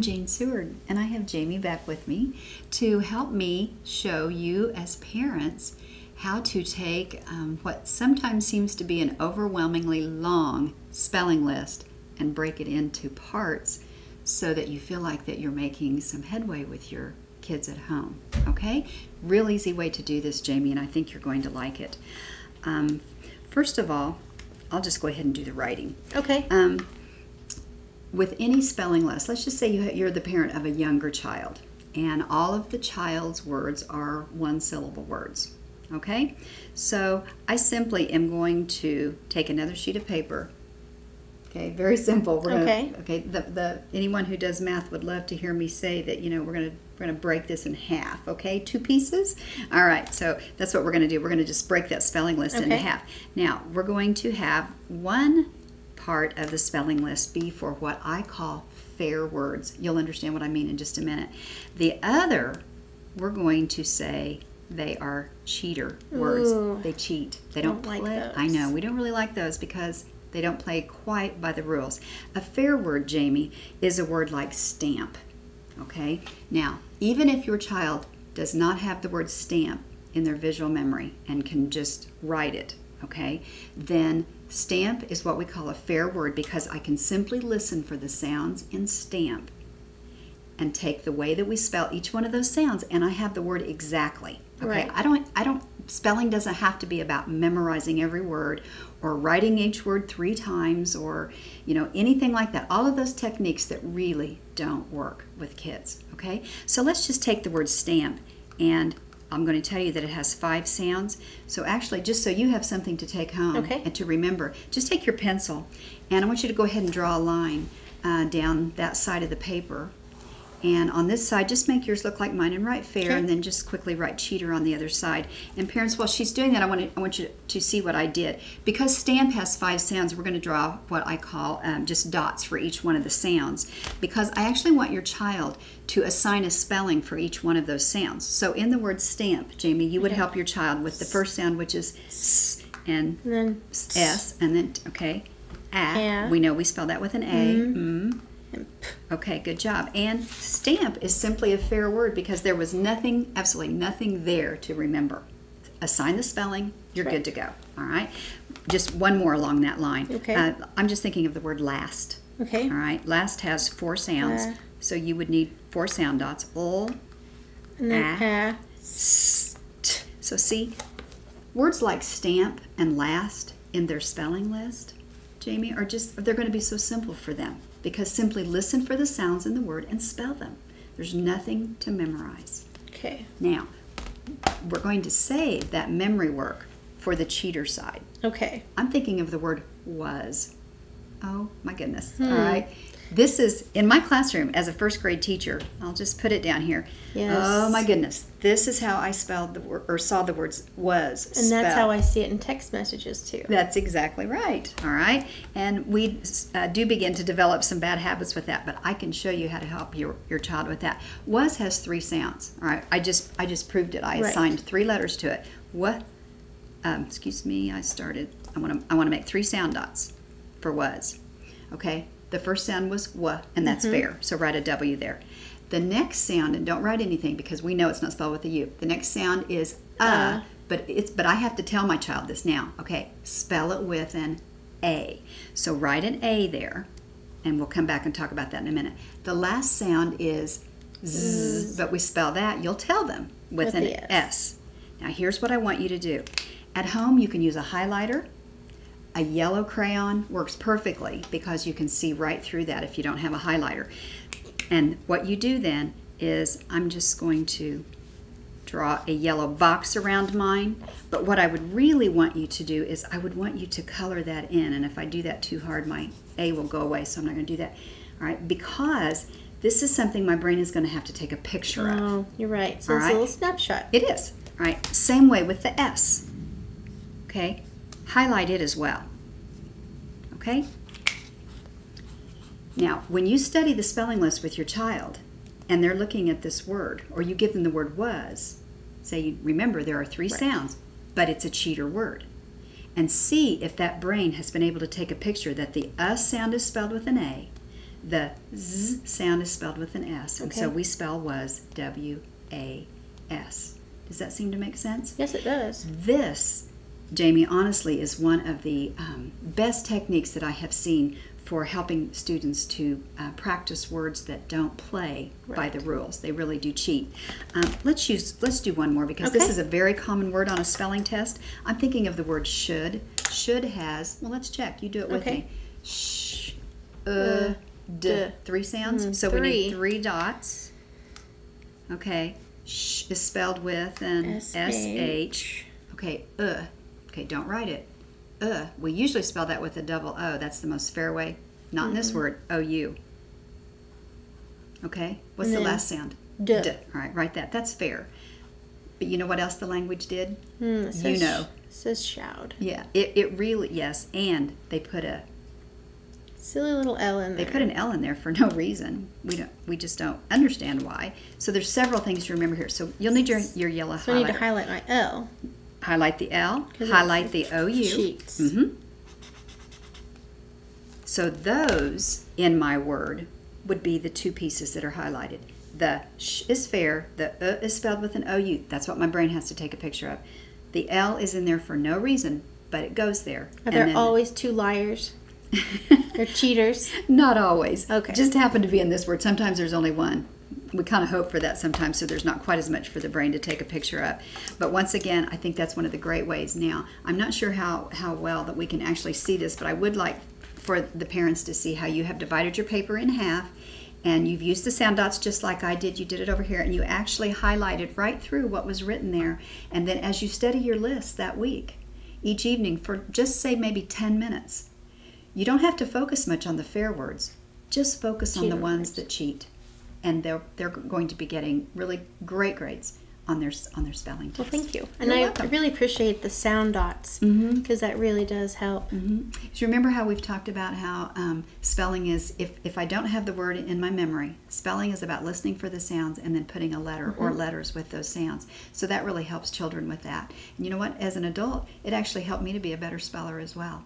I'm Jane Seward, and I have Jaime back with me to help me show you as parents how to take what sometimes seems to be an overwhelmingly long spelling list and break it into parts so that you feel like that you're making some headway with your kids at home. Okay? Real easy way to do this, Jaime, and I think you're going to like it. First of all, I'll just go ahead and do the writing. Okay. With any spelling list, let's just say you're the parent of a younger child, and all of the child's words are one-syllable words. Okay? So I simply am going to take another sheet of paper. Okay, very simple. Anyone who does math would love to hear me say that, we're gonna break this in half, okay? 2 pieces. All right, so that's what we're gonna do. We're gonna just break that spelling list into half. Now, we're going to have one part of the spelling list be for what I call fair words. You'll understand what I mean in just a minute. The other, we're going to say they are cheater words. Ooh, they cheat. They don't play. like those. I know, we don't really like those because they don't play quite by the rules. A fair word, Jaime, is a word like stamp. Okay? Now, even if your child does not have the word stamp in their visual memory and can just write it, okay, then stamp is what we call a fair word because I can simply listen for the sounds in stamp and take the way that we spell each one of those sounds, and I have the word exactly. Okay, Right. Spelling doesn't have to be about memorizing every word or writing each word 3 times or, anything like that. All of those techniques that really don't work with kids, okay? So let's just take the word stamp, and I'm going to tell you that it has 5 sounds. So actually, just so you have something to take home and to remember, just take your pencil, and I want you to go ahead and draw a line down that side of the paper. And on this side, just make yours look like mine and write fair, and then just quickly write cheater on the other side. And parents, while she's doing that, I want you to see what I did. Because stamp has 5 sounds, we're going to draw what I call just dots for each one of the sounds. Because I actually want your child to assign a spelling for each one of those sounds. So in the word stamp, Jaime, you would help your child with the first sound, which is S and then S, and then, A. We know we spell that with an A. Okay, good job. And stamp is simply a fair word because there was nothing, absolutely nothing there to remember. Assign the spelling, you're good to go. All right? Just one more along that line. Okay. I'm just thinking of the word last. Okay. All right? Last has 4 sounds, so you would need 4 sound dots. Ul, and then st. So see, words like stamp and last in their spelling list, Jaime, they're going to be so simple for them. Because simply listen for the sounds in the word and spell them. There's nothing to memorize. Okay. Now, we're going to save that memory work for the cheater side. Okay. I'm thinking of the word was. Oh, my goodness. All right. This is, in my classroom as a 1st grade teacher, I'll just put it down here. Yes. Oh, my goodness. This is how I spelled the word, or saw the words was spelled. And that's how I see it in text messages, too. That's exactly right. All right. And we do begin to develop some bad habits with that, but I can show you how to help your child with that. Was has 3 sounds. All right. I just proved it. I assigned 3 letters to it. What? Excuse me. I want to make 3 sound dots for was. Okay. The first sound was w, and that's fair. So write a W there. The next sound, and don't write anything because we know it's not spelled with a U. The next sound is but I have to tell my child this now. Okay, spell it with an A. So write an A there, and we'll come back and talk about that in a minute. The last sound is Z, but we spell that. You'll tell them with an S. Now here's what I want you to do. At home, you can use a highlighter. A yellow crayon works perfectly because you can see right through that if you don't have a highlighter. And what you do then is I'm just going to draw a yellow box around mine. But what I would really want you to do is I would want you to color that in. And if I do that too hard, my A will go away, so I'm not going to do that. All right, because this is something my brain is going to have to take a picture of. Oh, you're right. So it's a little snapshot. It is. All right, same way with the S. Okay. Highlight it as well. Okay? Now, when you study the spelling list with your child and they're looking at this word, or you give them the word was, say, remember there are 3 sounds, but it's a cheater word. And see if that brain has been able to take a picture that the sound is spelled with an A, The Z sound is spelled with an S, and so we spell was W-A-S. Does that seem to make sense? Yes, it does. This, Jaime, honestly is one of the best techniques that I have seen for helping students to practice words that don't play by the rules. They really do cheat. Let's do one more, because this is a very common word on a spelling test. I'm thinking of the word should. Should has, well, let's check. You do it with me. Sh, d. 3 sounds. So we need 3 dots. Okay. Sh is spelled with an S-H. Okay, Okay, don't write it. We usually spell that with a double O. That's the most fair way. Not in this word. O-U. Okay? What's the last sound? D. D. All right, write that. That's fair. But you know what else the language did? It says, you know. It says shout. Yeah, it really, yes. And they put a silly little L in there. They put an L in there for no reason. We just don't understand why. So there's several things to remember here. So you'll need your yellow highlighter. So I need to highlight my L. Highlight the L. Highlight the OU. Cheats. So those, in my word, would be the 2 pieces that are highlighted. The sh is fair. The is spelled with an OU. That's what my brain has to take a picture of. The L is in there for no reason, but it goes there. Are there always 2 liars? They're cheaters? Not always. Okay. Just happen to be in this word. Sometimes there's only one. We kind of hope for that sometimes, so there's not quite as much for the brain to take a picture of. But once again, I think that's one of the great ways. Now, I'm not sure how well that we can actually see this, but I would like for the parents to see how you have divided your paper in half, and you've used the sound dots just like I did. You did it over here, and you actually highlighted right through what was written there. And then as you study your list that week, each evening for just say maybe 10 minutes, you don't have to focus much on the fair words. Just focus on the ones that cheat. And they're going to be getting really great grades on their spelling test. Well, thank you. And I really appreciate the sound dots, because that really does help. So remember how we've talked about how spelling is, if I don't have the word in my memory, spelling is about listening for the sounds and then putting a letter or letters with those sounds. So that really helps children with that. And you know what? As an adult, it actually helped me to be a better speller as well.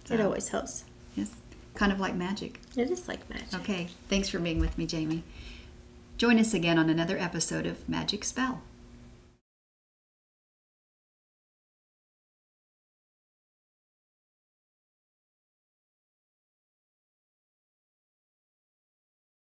So, it always helps. Yes. Kind of like magic. It is like magic. Okay. Thanks for being with me, Jaime. Join us again on another episode of Magic Spell.